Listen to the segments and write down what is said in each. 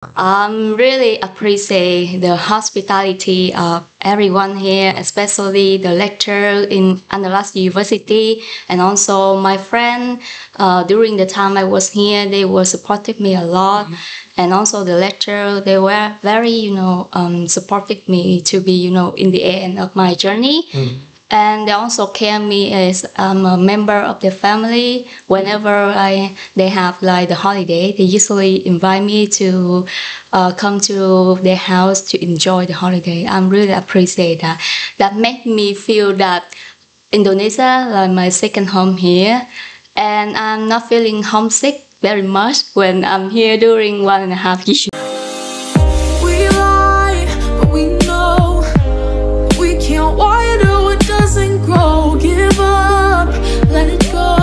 Really appreciate the hospitality of everyone here, especially the lecturer in Andalas University, and also my friend. During the time I was here, they were supporting me a lot, and also the lecturer. They were very, supporting me to be, in the end of my journey. And they also care me as I'm a member of their family. Whenever they have like the holiday, they usually invite me to come to their house to enjoy the holiday. I'm really appreciate that. That make me feel that Indonesia like my second home here, and I'm not feeling homesick very much when I'm here during 1.5 years. We lie, but we know we can't water what doesn't grow. Give up, let it go.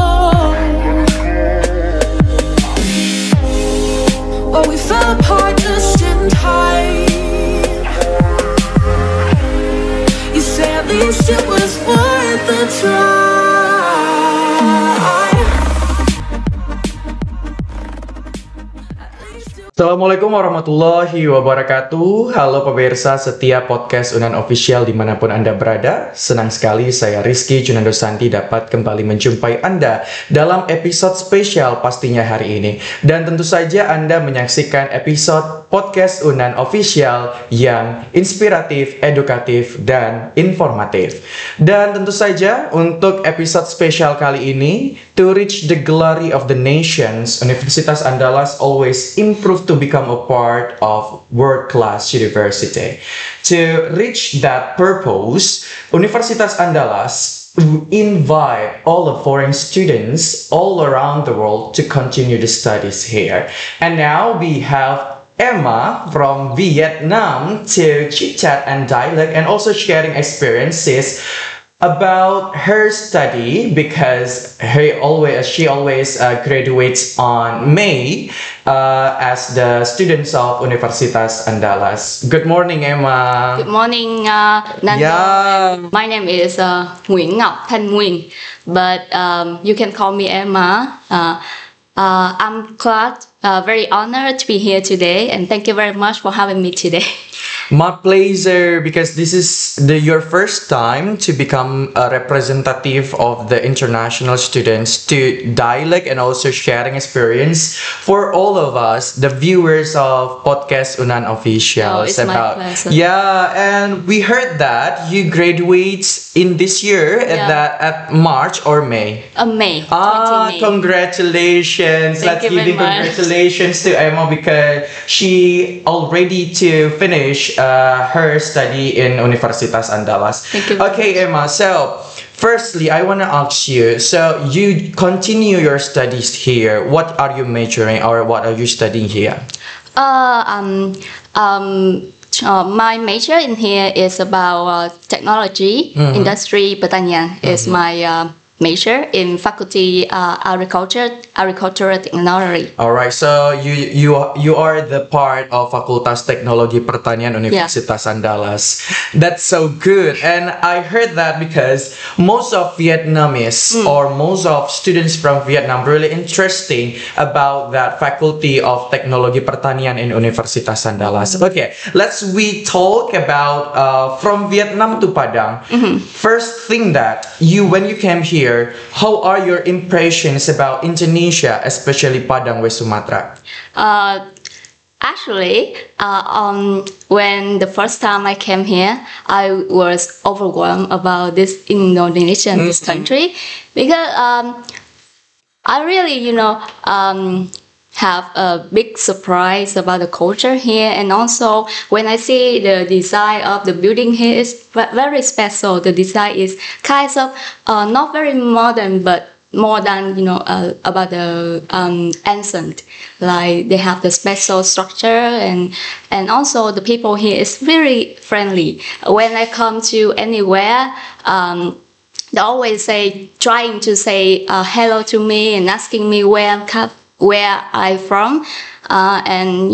But we fell apart just in time. You say at least it was worth the try. Assalamualaikum warahmatullahi wabarakatuh. Halo pemirsa setiap podcast UNAND Official dimanapun Anda berada. Senang sekali saya Rizky Junando Santi dapat kembali menjumpai Anda dalam episode spesial pastinya hari ini. Dan tentu saja Anda menyaksikan episode podcast UNAND Official yang inspiratif, edukatif, dan informatif. Dan tentu saja untuk episode spesial kali ini, to reach the glory of the nations, Universitas Andalas always improve to become a part of world-class university. To reach that purpose, Universitas Andalas invite all the foreign students all around the world to continue the studies here. And now we have Emma from Vietnam to chit-chat and dialogue and also sharing experiences about her study because she always graduates on May as the students of Universitas Andalas. Good morning, Emma. Good morning, Nando. Yeah. My name is Nguyễn Ngọc Thanh Nguyên, but you can call me Emma. I'm glad, very honored to be here today, and thank you very much for having me today. My pleasure, because this is your first time to become a representative of the international students to dialogue and also sharing experience for all of us, the viewers of podcast UNAND Official. Oh, it's my pleasure. Yeah, and we heard that you graduate in this year at March or May. May. May. Congratulations! Thank you very much. Congratulations to Emma because she already to finish her study in Universitas Andalas. Thank you. Okay, Emma. So, firstly, I want to ask you. So, you continue your studies here. What are you majoring, or what are you studying here? My major in here is about technology, industry pertanian is my major in faculty agricultural technology. All right, so you are the part of Fakultas Teknologi Pertanian Universitas Andalas. That's so good, and I heard that because most of Vietnamese or most of students from Vietnam really interesting about that Faculty of Teknologi Pertanian in Universitas Andalas. Okay, we talk about from Vietnam to Padang. First thing that when you came here, how are your impressions about Indonesia, especially Padang, West Sumatra? Actually, when the first time I came here, I was overwhelmed about this Indonesia, this country, because I really, have a big surprise about the culture here, and also when I see the design of the building here is very special. The design is kind of not very modern, but more than about the ancient. Like they have the special structure, and also the people here is very friendly. When I come to anywhere, they always trying to say hello to me and asking me where I'm from, and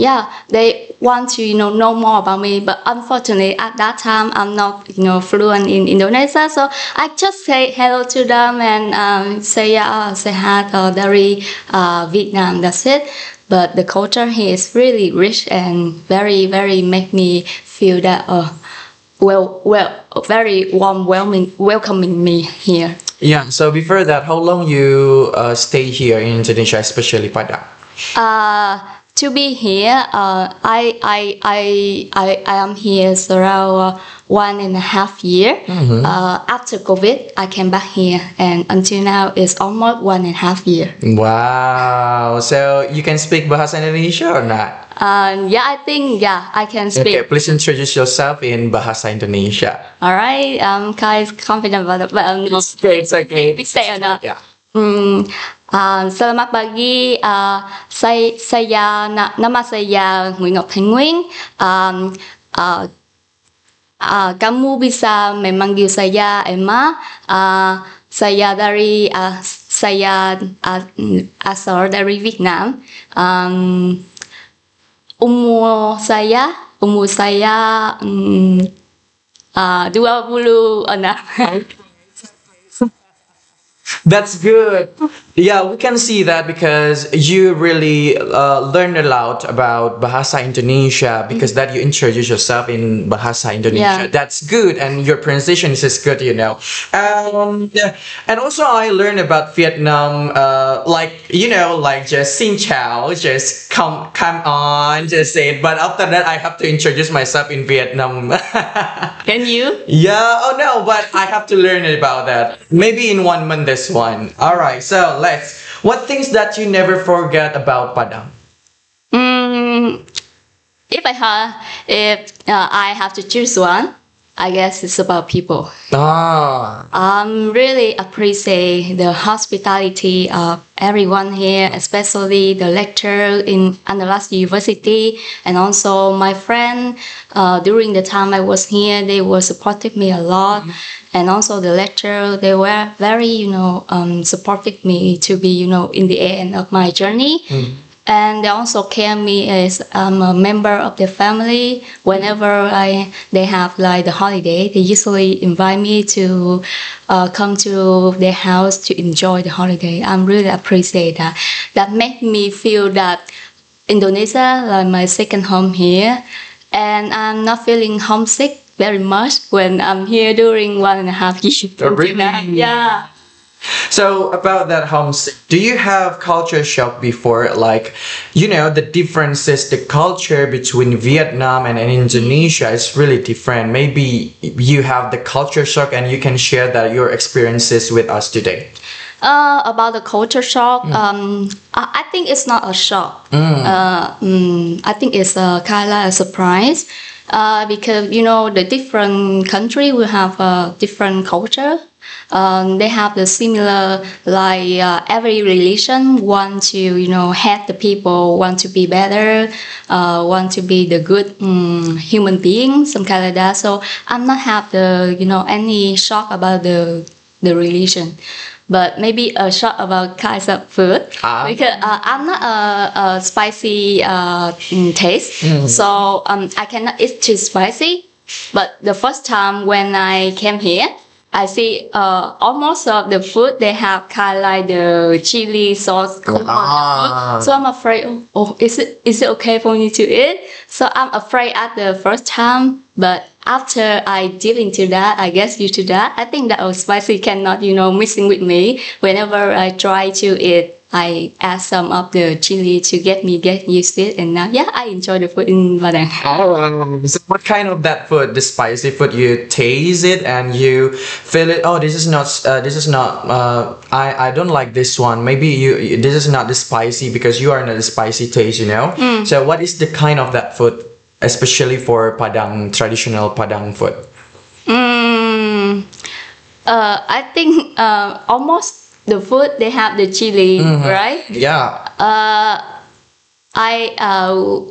they want to know more about me. But unfortunately, at that time, I'm not fluent in Indonesia, so I just say hello to them and say hi, very Vietnam. That's it. but the culture here is really rich and very, very make me feel that very warm, welcoming me here. Yeah. So before that, how long you stay here in Indonesia, especially Padang? To be here, I am here around 1.5 years. After COVID, I came back here, and until now it's almost 1.5 years. Wow. So you can speak bahasa Indonesia or not? Yeah, I think I can speak. Okay, please introduce yourself in bahasa Indonesia. All right, I'm kind of confident about it, but It's okay. big say or not. Yeah. Selamat pagi, nama saya Nguyễn Ngọc Thanh Nguyên. Kamu bisa memanggil saya Emma. Saya asal dari Vietnam. Umur saya 26. That's good. Yeah, we can see that because you really learned a lot about Bahasa Indonesia because that you introduce yourself in Bahasa Indonesia. Yeah. That's good, and your pronunciation is good, yeah. And also I learned about Vietnam, like just xin chào, just come on, just say it. But after that, I have to introduce myself in Vietnam. Can you? Yeah, oh no, but I have to learn about that. Maybe in 1 month, this one. All right, so what things that you never forget about Padang? If I have to choose one, I guess it's about people. Really appreciate the hospitality of everyone here, especially the lecturer in Andalas University, and also my friend. During the time I was here, they were supporting me a lot, and also the lecturer. They were very, supporting me to be, in the end of my journey. And they also care me as I'm a member of their family. Whenever they have like the holiday, they usually invite me to come to their house to enjoy the holiday. I'm really appreciate that. That make me feel that Indonesia like my second home here, and I'm not feeling homesick very much when I'm here during 1.5 years. Oh, really? Yeah. So about that homesick, do you have culture shock before? Like, the differences, the culture between Vietnam and Indonesia is really different. Maybe you have the culture shock and you can share your experiences with us today. About the culture shock, I think it's not a shock. I think it's a kind of a surprise because, the different country will have a different culture. They have the similar, like every religion want to, help the people, want to be better, want to be the good human being, some kind of that. So I'm not have the, any shock about the religion. But maybe a shock about kinds of food because I'm not a spicy taste, so I cannot eat too spicy. But the first time when I came here, I see almost of the food they have kind of like the chili sauce. So I'm afraid. Is it okay for me to eat? So I'm afraid at the first time, but after I deal into that, I guess due to that, I think that spicy cannot, mixing with me. Whenever I try to eat, I add some of the chili to get used to it, and now, I enjoy the food in Padang. So what kind of that food, the spicy food, you taste it and you feel it? Oh, this is not. I don't like this one. Maybe this is not the spicy because you are not the spicy taste, So what is the kind of that food, especially for Padang, traditional Padang food? I think almost the food they have the chili, right? Yeah.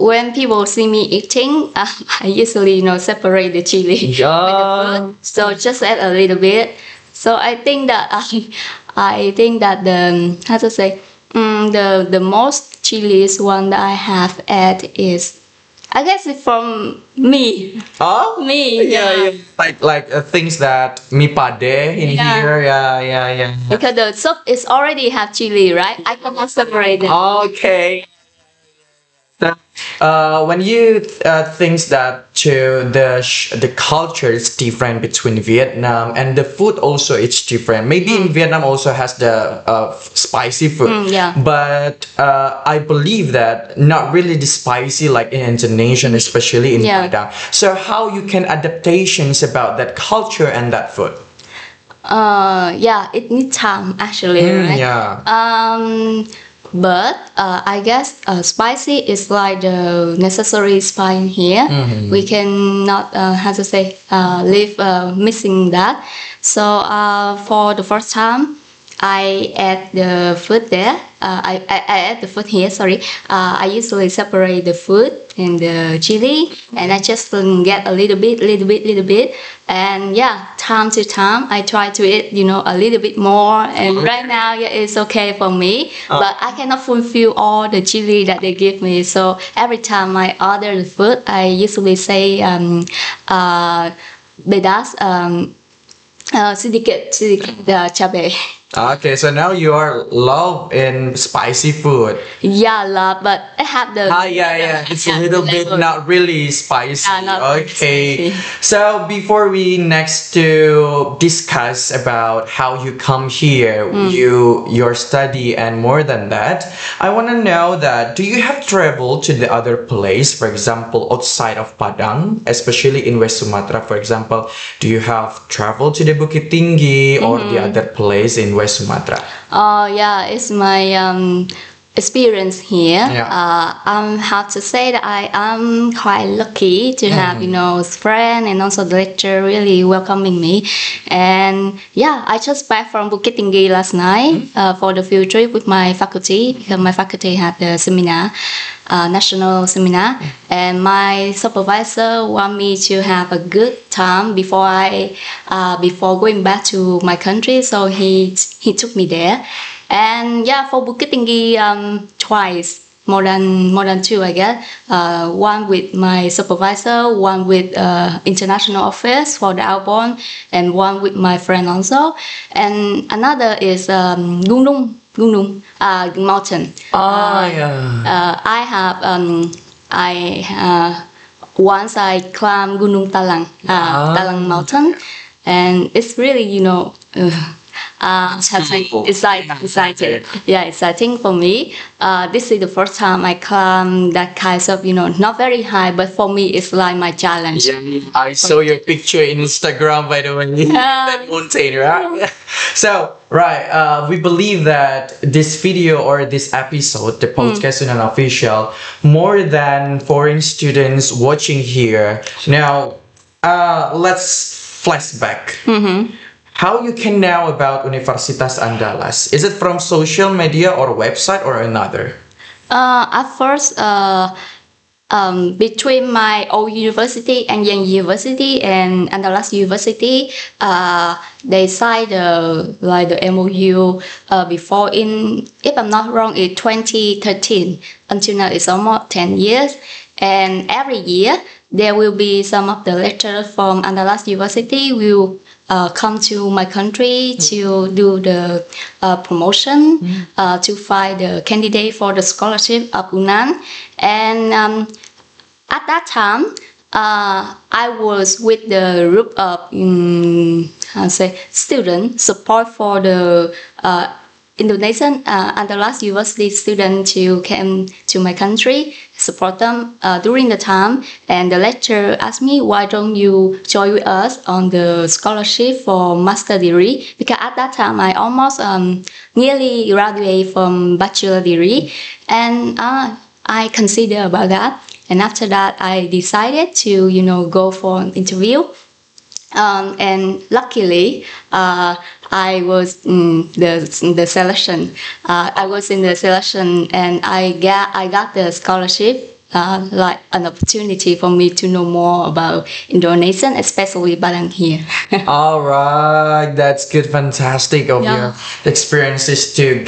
When people see me eating, I usually separate the chili with the food. So just add a little bit. So I think that the how to say the most chiliest one that I have had is, I guess it's from me. Oh, me. Yeah. Like things that mi pade in here. Yeah. Because the soup is already have chili, right? I cannot separate it. Okay. When you think that to the culture is different between Vietnam and the food also it's different. Maybe in Vietnam also has the spicy food, yeah. but I believe that not really the spicy like in Indonesia, especially in Yeah. Padang. So how you can adaptations about that culture and that food? Yeah, it needs time actually, right? Yeah. But I guess spicy is like the necessary spice here. We cannot, how to say, live missing that. So for the first time, I add the food there. I add the food here. Sorry. I usually separate the food and the chili, and I just get a little bit, and yeah, time to time I try to eat, a little bit more. And right now, yeah, it's okay for me, but I cannot fulfill all the chili that they give me. So every time I order the food, I usually say, bedas, sedikit cabai. Okay, so now you are love in spicy food. Yeah, love, but I have the. Yeah. It's a little bit level. not really spicy. Yeah, not Okay. spicy. So before we next to discuss about how you come here, your study and more than that, I want to know that do you have traveled to the other place, for example, outside of Padang, especially in West Sumatra, for example, do you have traveled to the Bukit Tinggi or the other place in West Sumatra? Yeah, it's my experience here. Yeah. I'm have to say that I am quite lucky to have friend and also the lecturer really welcoming me. And yeah, I just back from Bukit Tinggi last night for the field trip with my faculty, because my faculty had the seminar, national seminar, and my supervisor want me to have a good time before going back to my country. So he took me there. And yeah, for Bukit Tinggi, twice, more than two, I guess. One with my supervisor, one with international affairs for the outbound, and one with my friend also. And another is Gunung mountain. Yeah. Once I climbed Gunung Talang mountain, and it's really exciting. Yeah, exciting for me. This is the first time I climb that kind of, not very high, but for me, it's like my challenge. Yeah, I saw your picture in Instagram, by the way. That mountain, right? So, right, we believe that this video or this episode, the podcast UNAND official, more than foreign students watching here. Now, let's flashback. How you can know about Universitas Andalas? Is it from social media or website or another? At first, between my old university and Young University and Andalas University, they signed the MOU before if I'm not wrong, in 2013. Until now, it's almost 10 years. And every year, there will be some of the lecturers from Andalas University will come to my country to do the promotion, to find the candidate for the scholarship of UNAND. And at that time, I was with the group of students support for the Indonesian Andalas University students who came to my country, support them during the time. And the lecturer asked me, why don't you join with us on the scholarship for master degree? Because at that time, I almost nearly graduated from bachelor degree. And I considered about that. And after that, I decided to, go for an interview. And luckily, I was in the selection. I was in the selection, and I got the scholarship. Like an opportunity for me to know more about Indonesia, especially Padang here. All right, that's good, fantastic of your experiences to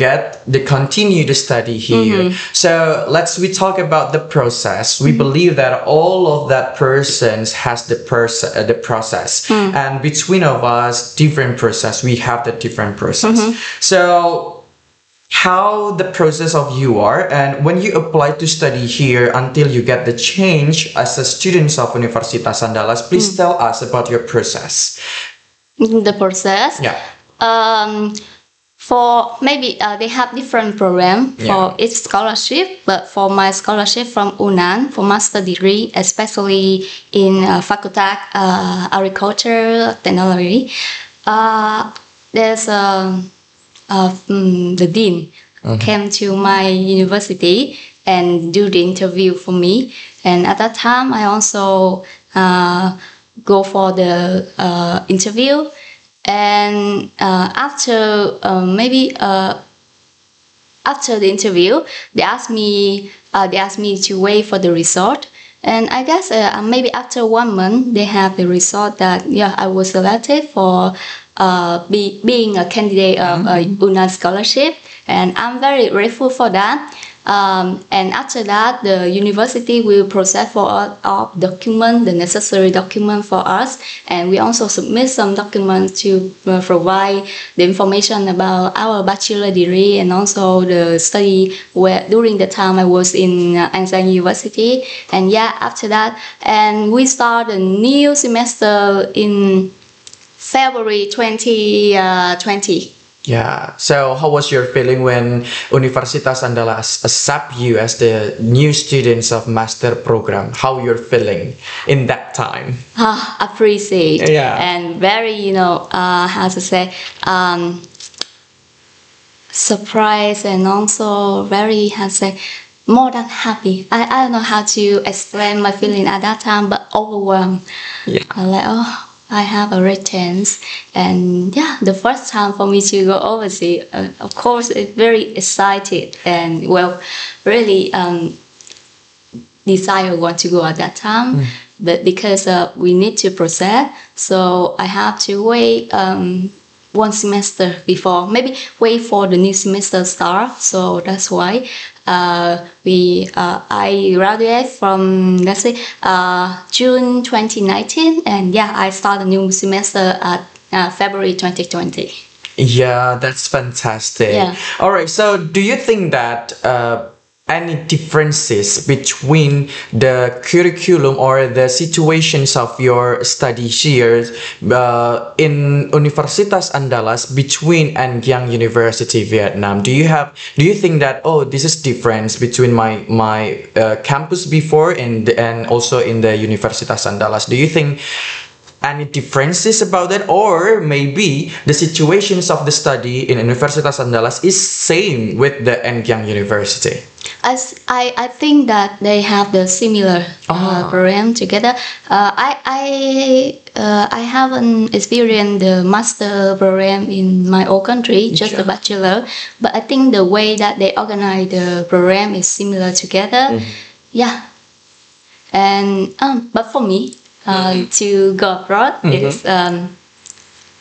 continue to study here. So we talk about the process. We believe that all of that persons has the process, and between of us, different process. We have the different process. So how the process of you are, and when you apply to study here until you get the change as a student of Universitas Andalas, please tell us about your process. The process. Yeah. For maybe they have different program Yeah. for each scholarship, but for my scholarship from UNAND for master degree, especially in Faculty Agriculture Technology, there's the dean came to my university and do the interview for me, and at that time I also go for the interview. And after after the interview, they asked me to wait for the result. And I guess maybe after 1 month, they have the result that I was selected for being a candidate of a UNAND scholarship, and I'm very grateful for that. And after that, the university will process for our document, the necessary document for us, and we also submit some documents to provide the information about our bachelor degree and also the study where during the time I was in Anzac University. And after that, and we start a new semester in February 2020. Yeah. So how was your feeling when Universitas Andalas accept you as the new students of master program? How you're feeling in that time? Appreciate. Yeah. And very, how to say, surprised, and also very, how to say, more than happy. I don't know how to explain my feeling at that time, but overwhelmed. Yeah. I'm like, I have a red chance, and the first time for me to go overseas, of course, it's very excited and really desire want to go at that time, but because we need to process, so I have to wait 1 semester before, maybe wait for the new semester start. So that's why I graduate from, let's say, June 2019, and I start a new semester at February 2020. Yeah, that's fantastic. Yeah. All right. So do you think that any differences between the curriculum or the situations of your study here in Universitas Andalas between Anyang University Vietnam? Do you think that this is difference between my campus before and also in the Universitas Andalas? Do you think any differences about that, or maybe the situations of the study in Universitas Andalas is same with the Anyang University? I think that they have the similar program together. I haven't experienced the master program in my own country, just the bachelor. But I think the way that they organize the program is similar together. Yeah. And but for me, to go abroad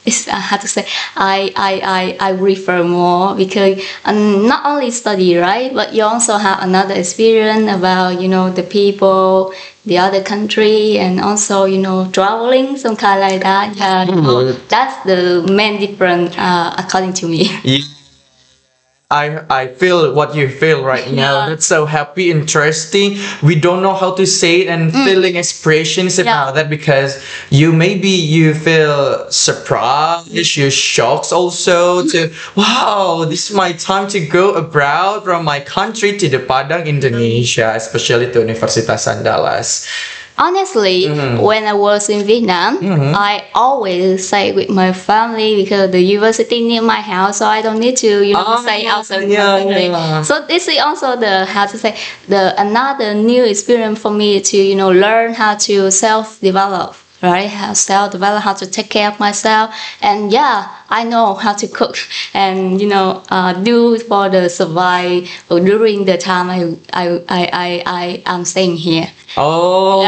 is how to say, I prefer more, because not only study, right, but you also have another experience about the people, the other country, and also traveling, some kind like that. That's the main difference according to me. I feel what you feel right now. That's so happy, interesting. We don't know how to say it, and feeling expressions about that, because you feel surprised, you're shocked also to wow, this is my time to go abroad from my country to the Padang, Indonesia, especially to Universitas Andalas. Honestly, when I was in Vietnam, I always stay with my family because the university near my house, so I don't need to, stay outside my family. So this is also the another new experience for me to, learn how to self-develop. Right, self-develop, how to take care of myself, and I know how to cook, and do for the survive during the time I am staying here. Oh,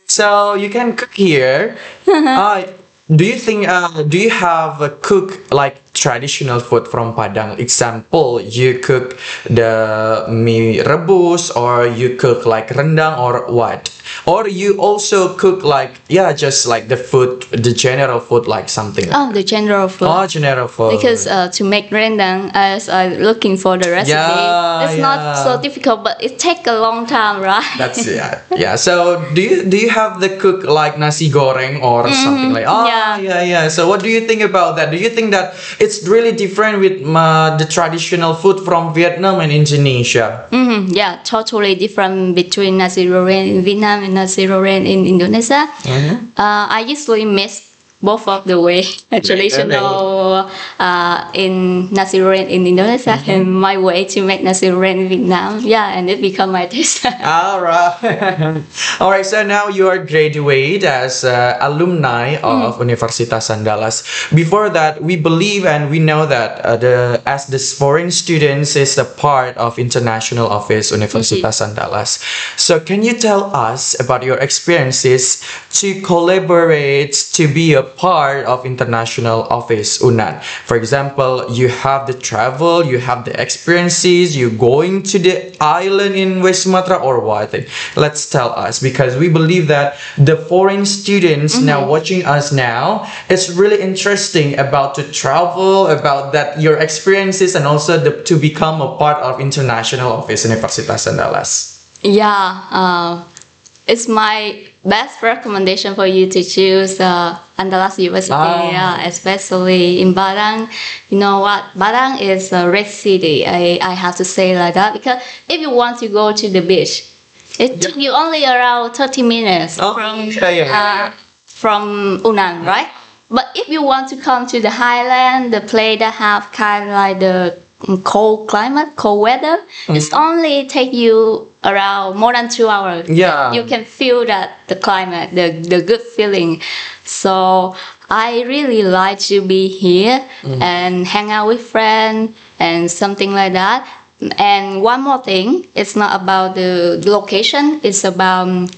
so you can cook here. Do you think? Do you have a cook like traditional food from Padang? Example, you cook the mie rebus, or you cook like rendang, or what? Or you also cook like, yeah, just like the food, the general food, like something. Oh, the general food. Oh, general food. Because to make rendang, as I'm looking for the recipe, Yeah, it's not so difficult, but it takes a long time, right? That's yeah. So do you have the cook like nasi goreng or something like? Oh, yeah. So what do you think about that? Do you think that it's really different with the traditional food from Vietnam and Indonesia? Yeah, totally different between nasi goreng in Vietnam and nasi goreng in Indonesia. I usually mix both of the way traditional in nasi goreng in Indonesia and my way to make nasi goreng in Vietnam. Yeah, and it become my taste. All right. All right. So now you are graduate as alumni of Universitas Andalas. Before that, we believe and we know that as the foreign students is a part of international office Universitas Andalas. So can you tell us about your experiences to collaborate to be a part of international office UNAND? For example, you have the travel, you have the experiences, you going to the island in West Sumatra or what? Let's tell us, because we believe that the foreign students now watching us now, it's really interesting about to travel, about that your experiences, and also to become a part of international office Universitas Andalas. Yeah, it's my best recommendation for you to choose Andalas University, especially in Padang. You know what? Padang is a red city. I have to say like that, because if you want to go to the beach, it took you only around 30 minutes from UNAND, right? But if you want to come to the highland, the place that have kind of like the cold climate, cold weather, it's only take you around more than 2 hours. Yeah. You can feel that the climate, the good feeling. So I really like to be here and hang out with friends and something like that. And one more thing, it's not about the location, it's about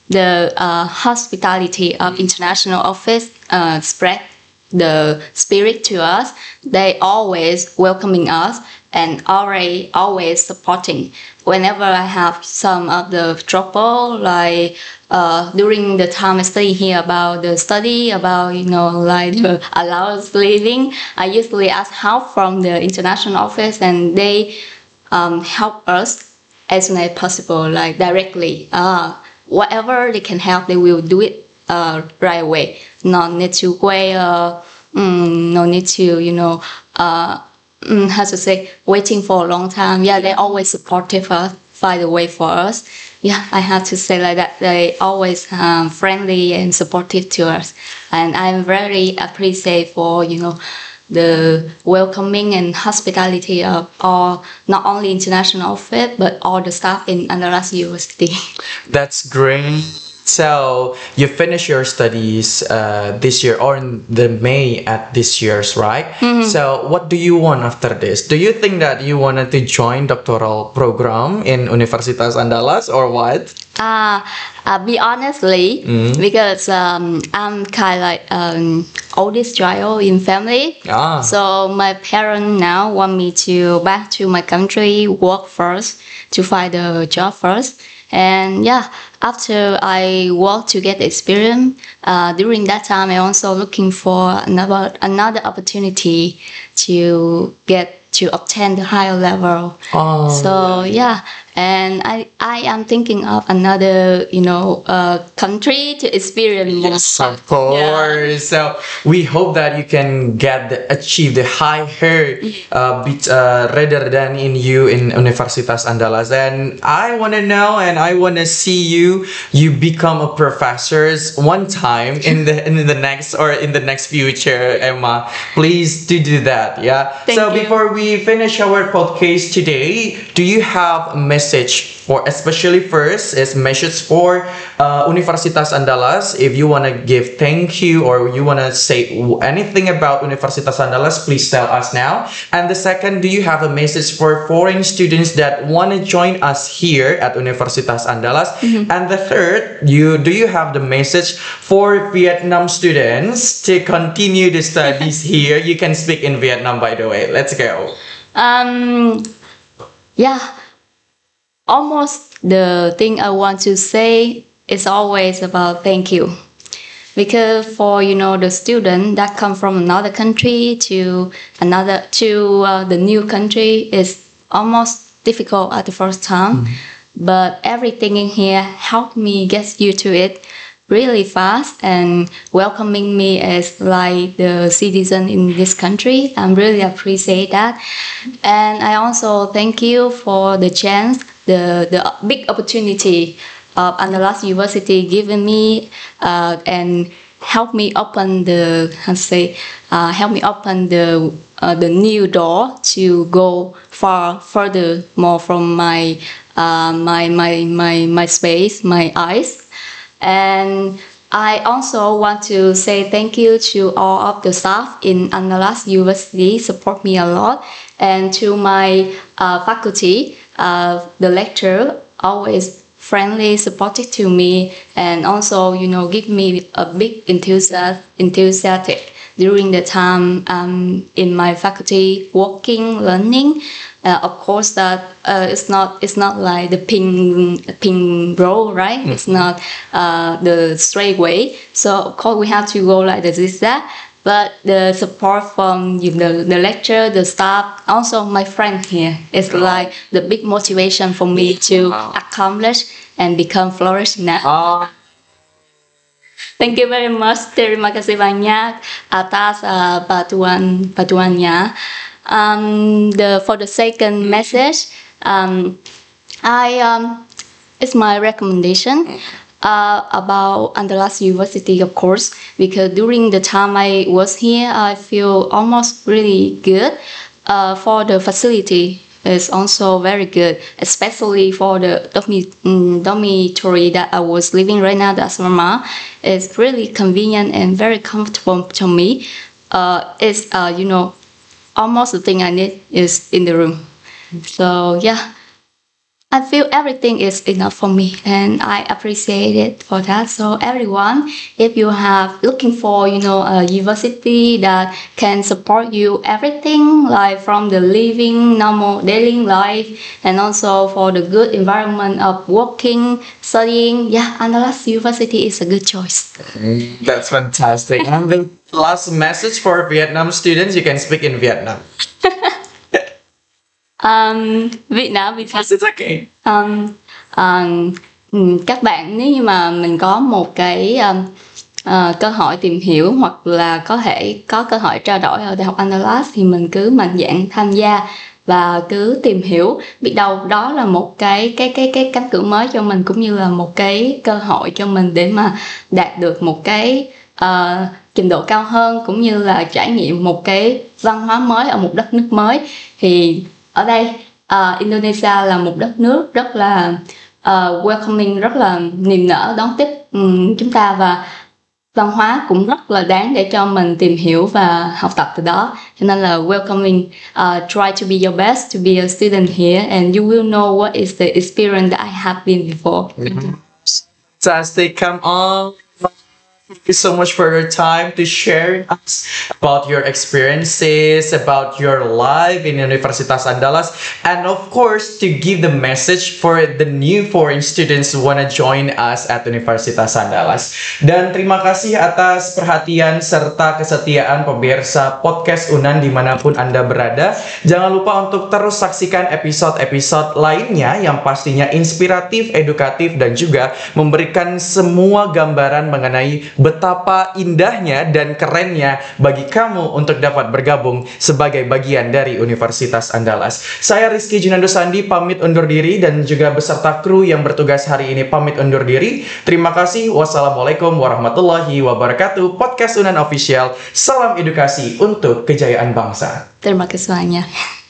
the hospitality of international office spread the spirit to us. They always welcoming us and always supporting. Whenever I have some of the trouble, like during the time I study here about the study, about like the allowance living, I usually ask help from the international office, and they help us as soon as possible, like directly. Whatever they can help, they will do it right away. No need to wait. No need to how to say, waiting for a long time. Yeah, they always supportive us, find a way for us. Yeah, I have to say like that. They always friendly and supportive to us, and I'm very appreciate for the welcoming and hospitality of all, not only international office, but all the staff in Andalas University. That's great. So you finish your studies this year or in the May at this year's, right? So what do you want after this? Do you think that you wanted to join doctoral program in Universitas Andalas or what? Be honestly, because I'm kind of like oldest child in family. So my parents now want me to back to my country, work first, to find a job first. And yeah, after I work to get experience, during that time I also looking for another opportunity to obtain the higher level. So yeah, and I am thinking of another country to experience more. Yes, of course. So we hope that you can achieve the higher rather than in Universitas Andalas. And I want to know, and I want to see you become a professor one time in the next future, Emma. Please do that. Yeah. Thank you. Before we finish our podcast today, do you have a message for, especially first is message for Universitas Andalas? If you want to give thank you or you want to say anything about Universitas Andalas, please tell us now. And the second, do you have a message for foreign students that want to join us here at Universitas Andalas? And the third, do you have the message for Vietnam students to continue the studies here? You can speak in Vietnam, by the way. Let's go. Yeah, almost the thing I want to say it's always about thank you. Because for the student that come from another country to the new country is almost difficult at the first time, but everything in here helped me get used to it really fast and welcoming me as like the citizen in this country. I really appreciate that, and I also thank you for the chance, the big opportunity of Andalas University given me and help me open the new door to go further more from my space, my eyes. And I also want to say thank you to all of the staff in Andalas University, support me a lot, and to my faculty, the lecturer, always friendly, supportive to me, and also give me a big enthusiastic during the time in my faculty working, learning. Of course, that it's not like the ping roll, right? It's not the straight way. So of course we have to go like the zigzag. But the support from the lecturer, the staff, also my friend here is like the big motivation for me to accomplish and become flourish now. Thank you very much. Terima kasih banyak atas bantuannya. For the second message, it's my recommendation. About Andalas University, of course, because during the time I was here, I feel almost really good. For the facility, it's also very good, especially for the dormitory that I was living right now, the asrama. It's really convenient and very comfortable to me. It's almost the thing I need is in the room. So yeah. I feel everything is enough for me, and I appreciate it for that. So everyone, if you have looking for a university that can support you everything, like from the living normal daily life, and also for the good environment of working, studying, Andalas University is a good choice. That's fantastic. And the last message for Vietnam students, you can speak in Vietnam. Việt Nam because It's okay. Các bạn, nếu như mà mình có một cái cơ hội tìm hiểu hoặc là có thể có cơ hội trao đổi ở Đại học Andalas thì mình cứ mạnh dạn tham gia và cứ tìm hiểu, biết đâu đó là một cái cánh cửa mới cho mình, cũng như là một cái cơ hội cho mình để mà đạt được một cái trình độ cao hơn, cũng như là trải nghiệm một cái văn hóa mới ở một đất nước mới. Thì ở đây Indonesia là một đất nước rất là welcoming, rất là niềm nở đón tiếp chúng ta, và văn hóa cũng rất là đáng để cho mình tìm hiểu và học tập từ đó. Cho nên là welcoming, try to be your best to be a student here, and you will know what is the experience that I have been before. Fantastic, come on. Thank you so much for your time to share us about your experiences, about your life in Universitas Andalas, and of course to give the message for the new foreign students who want to join us at Universitas Andalas. Dan terima kasih atas perhatian serta kesetiaan pemirsa podcast UNAND dimanapun Anda berada. Jangan lupa untuk terus saksikan episode-episode lainnya yang pastinya inspiratif, edukatif, dan juga memberikan semua gambaran mengenai betapa indahnya dan kerennya bagi kamu untuk dapat bergabung sebagai bagian dari Universitas Andalas. Saya Rizky Junando Sandi pamit undur diri, dan juga beserta kru yang bertugas hari ini pamit undur diri. Terima kasih. Wassalamualaikum warahmatullahi wabarakatuh. Podcast UNAND Official. Salam edukasi untuk kejayaan bangsa. Terima kasih banyak.